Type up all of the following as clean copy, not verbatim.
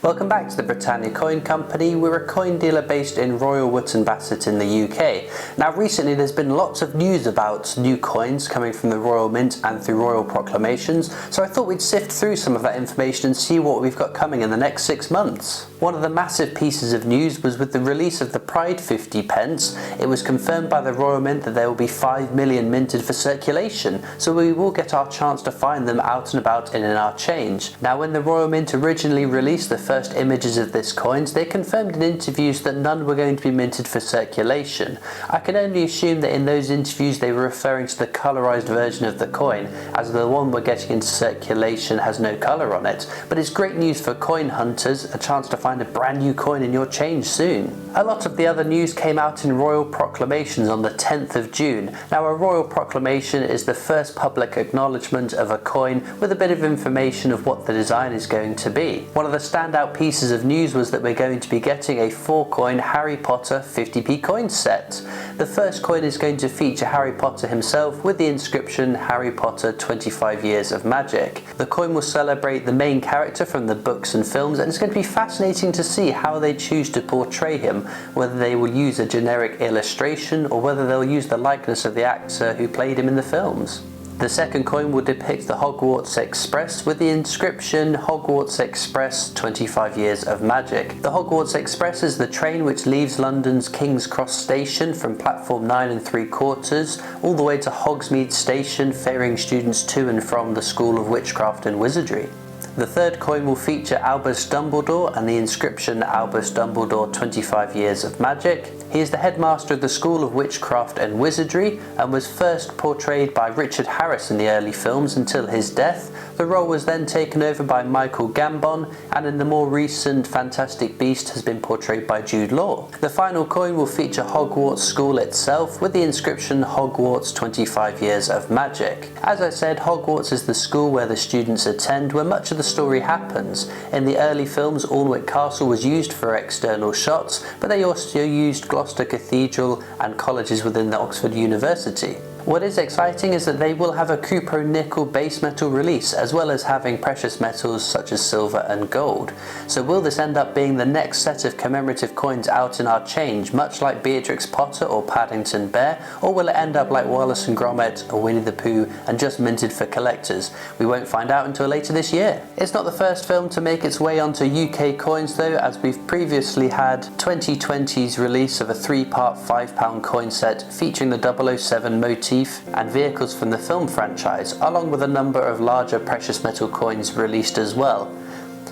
Welcome back to the Britannia Coin Company. We're a coin dealer based in Royal Wootton Bassett in the UK. Now recently there's been lots of news about new coins coming from the Royal Mint and through Royal Proclamations, so I thought we'd sift through some of that information and see what we've got coming in the next 6 months. One of the massive pieces of news was with the release of the Pride 50p. It was confirmed by the Royal Mint that there will be 5 million minted for circulation, so we will get our chance to find them out and about and in our change. Now when the Royal Mint originally released the first images of this coins, they confirmed in interviews that none were going to be minted for circulation. I can only assume that in those interviews they were referring to the colorized version of the coin, as the one we're getting into circulation has no color on it. But it's great news for coin hunters, a chance to find a brand new coin in your change soon. A lot of the other news came out in Royal Proclamations on the 10th of June. Now a Royal Proclamation is the first public acknowledgement of a coin with a bit of information of what the design is going to be. One of the standout pieces of news was that we're going to be getting a 4-coin Harry Potter 50p coin set. The first coin is going to feature Harry Potter himself with the inscription Harry Potter 25 Years of Magic. The coin will celebrate the main character from the books and films, and it's going to be fascinating to see how they choose to portray him, whether they will use a generic illustration or whether they'll use the likeness of the actor who played him in the films. The second coin will depict the Hogwarts Express with the inscription Hogwarts Express 25 Years of Magic. The Hogwarts Express is the train which leaves London's King's Cross station from platform 9 3/4 all the way to Hogsmeade station, ferrying students to and from the School of Witchcraft and Wizardry. The third coin will feature Albus Dumbledore and the inscription Albus Dumbledore 25 Years of Magic. He is the headmaster of the School of Witchcraft and Wizardry and was first portrayed by Richard Harris in the early films until his death. The role was then taken over by Michael Gambon, and in the more recent Fantastic Beast has been portrayed by Jude Law. The final coin will feature Hogwarts School itself with the inscription Hogwarts 25 Years of Magic. As I said, Hogwarts is the school where the students attend, where much of the story happens. In the early films, Alnwick Castle was used for external shots, but they also used Gloucester Cathedral and colleges within the Oxford University. What is exciting is that they will have a cupro-nickel base metal release, as well as having precious metals such as silver and gold. So will this end up being the next set of commemorative coins out in our change, much like Beatrix Potter or Paddington Bear, or will it end up like Wallace and Gromit or Winnie the Pooh and just minted for collectors? We won't find out until later this year. It's not the first film to make its way onto UK coins though, as we've previously had 2020's release of a 3-part £5 coin set featuring the 007 motif and vehicles from the film franchise, along with a number of larger precious metal coins released as well.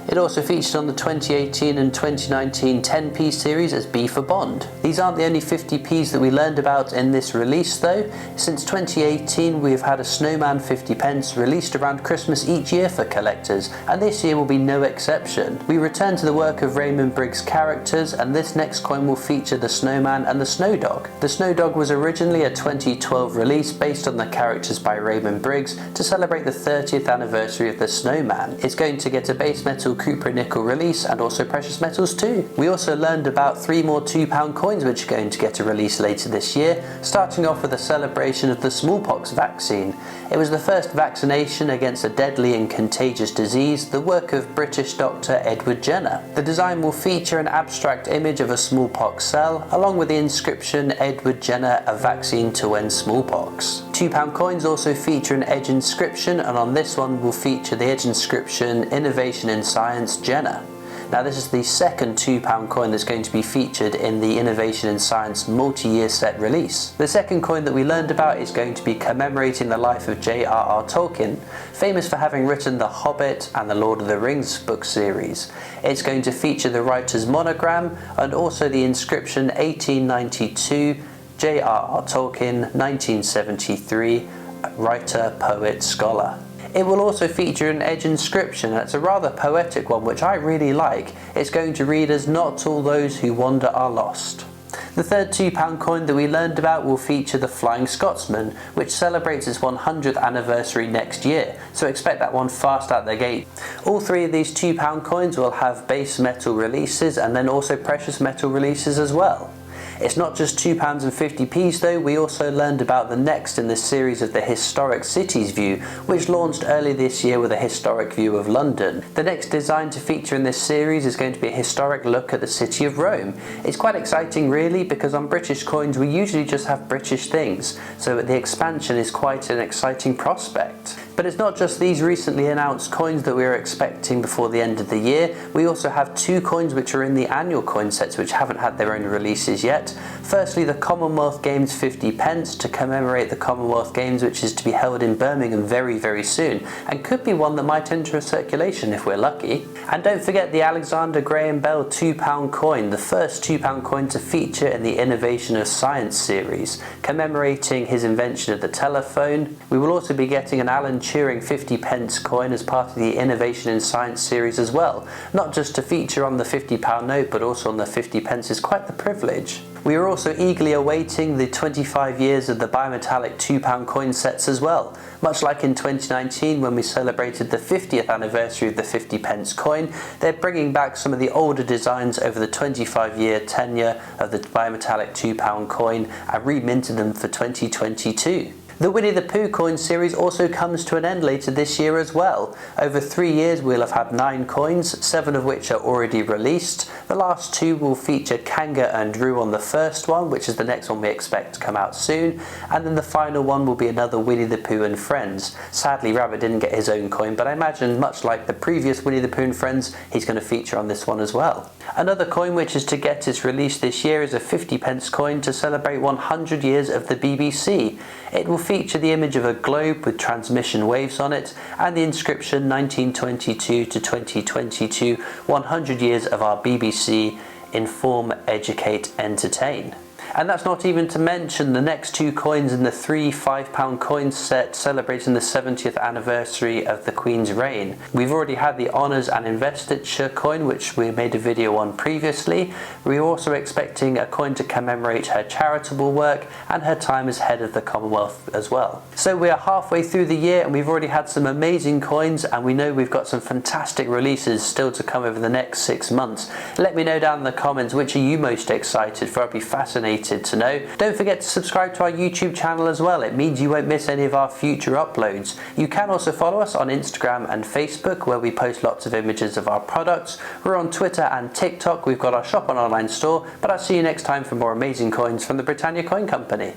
It also featured on the 2018 and 2019 10p series as B for Bond. These aren't the only 50p's that we learned about in this release though. Since 2018 we've had a Snowman 50p released around Christmas each year for collectors, and this year will be no exception. We return to the work of Raymond Briggs' characters, and this next coin will feature the Snowman and the Snow Dog. The Snow Dog was originally a 2012 release based on the characters by Raymond Briggs to celebrate the 30th anniversary of the Snowman. It's going to get a base metal cupro-nickel release and also precious metals too. We also learned about 3 more £2 coins which are going to get a release later this year, starting off with a celebration of the smallpox vaccine. It was the first vaccination against a deadly and contagious disease, the work of British doctor Edward Jenner. The design will feature an abstract image of a smallpox cell, along with the inscription Edward Jenner, a vaccine to end smallpox. £2 coins also feature an edge inscription, and on this one will feature the edge inscription Innovation in Science Jenner. Now this is the second £2 coin that's going to be featured in the Innovation in Science multi-year set release. The second coin that we learned about is going to be commemorating the life of J.R.R. Tolkien, famous for having written The Hobbit and the Lord of the Rings book series. It's going to feature the writer's monogram and also the inscription 1892 J.R.R. Tolkien 1973, writer, poet, scholar. It will also feature an edge inscription, and it's a rather poetic one which I really like. It's going to read as "Not all those who wander are lost." The third £2 coin that we learned about will feature the Flying Scotsman, which celebrates its 100th anniversary next year, so expect that one fast out the gate. All 3 of these £2 coins will have base metal releases and then also precious metal releases as well. It's not just £2.50 though, we also learned about the next in the series of the Historic Cities View, which launched early this year with a historic view of London. The next design to feature in this series is going to be a historic look at the city of Rome. It's quite exciting really, because on British coins we usually just have British things, so the expansion is quite an exciting prospect. But it's not just these recently announced coins that we are expecting before the end of the year. We also have two coins which are in the annual coin sets which haven't had their own releases yet. Firstly, the Commonwealth Games 50p to commemorate the Commonwealth Games, which is to be held in Birmingham very soon, and could be one that might enter a circulation if we're lucky. And don't forget the Alexander Graham Bell £2 coin, the first £2 coin to feature in the Innovation of Science series, commemorating his invention of the telephone. We will also be getting an Alan Turing 50p coin as part of the Innovation in Science series as well. Not just to feature on the £50 note, but also on the 50p is quite the privilege. We are also eagerly awaiting the 25 years of the bimetallic £2 coin sets as well. Much like in 2019 when we celebrated the 50th anniversary of the 50p coin, they're bringing back some of the older designs over the 25-year tenure of the bimetallic £2 coin and reminted them for 2022. The Winnie the Pooh coin series also comes to an end later this year as well. Over 3 years we'll have had 9 coins, 7 of which are already released. The last 2 will feature Kanga and Drew on the first one, which is the next one we expect to come out soon, and then the final one will be another Winnie the Pooh and Friends. Sadly Rabbit didn't get his own coin, but I imagine much like the previous Winnie the Pooh and Friends, he's going to feature on this one as well. Another coin which is to get its release this year is a 50p coin to celebrate 100 years of the BBC. It will feature the image of a globe with transmission waves on it and the inscription 1922 to 2022, 100 years of our BBC, inform, educate, entertain. And that's not even to mention the next 2 coins in the 3 £5 coin set celebrating the 70th anniversary of the Queen's reign. We've already had the Honours and Investiture coin, which we made a video on previously. We're also expecting a coin to commemorate her charitable work and her time as head of the Commonwealth as well. So we are halfway through the year and we've already had some amazing coins, and we know we've got some fantastic releases still to come over the next 6 months. Let me know down in the comments which are you most excited for. I'd be fascinated to know. Don't forget to subscribe to our YouTube channel as well. It means you won't miss any of our future uploads. You can also follow us on Instagram and Facebook, where we post lots of images of our products. We're on Twitter and TikTok. We've got our shop and online store, but I'll see you next time for more amazing coins from the Britannia Coin Company.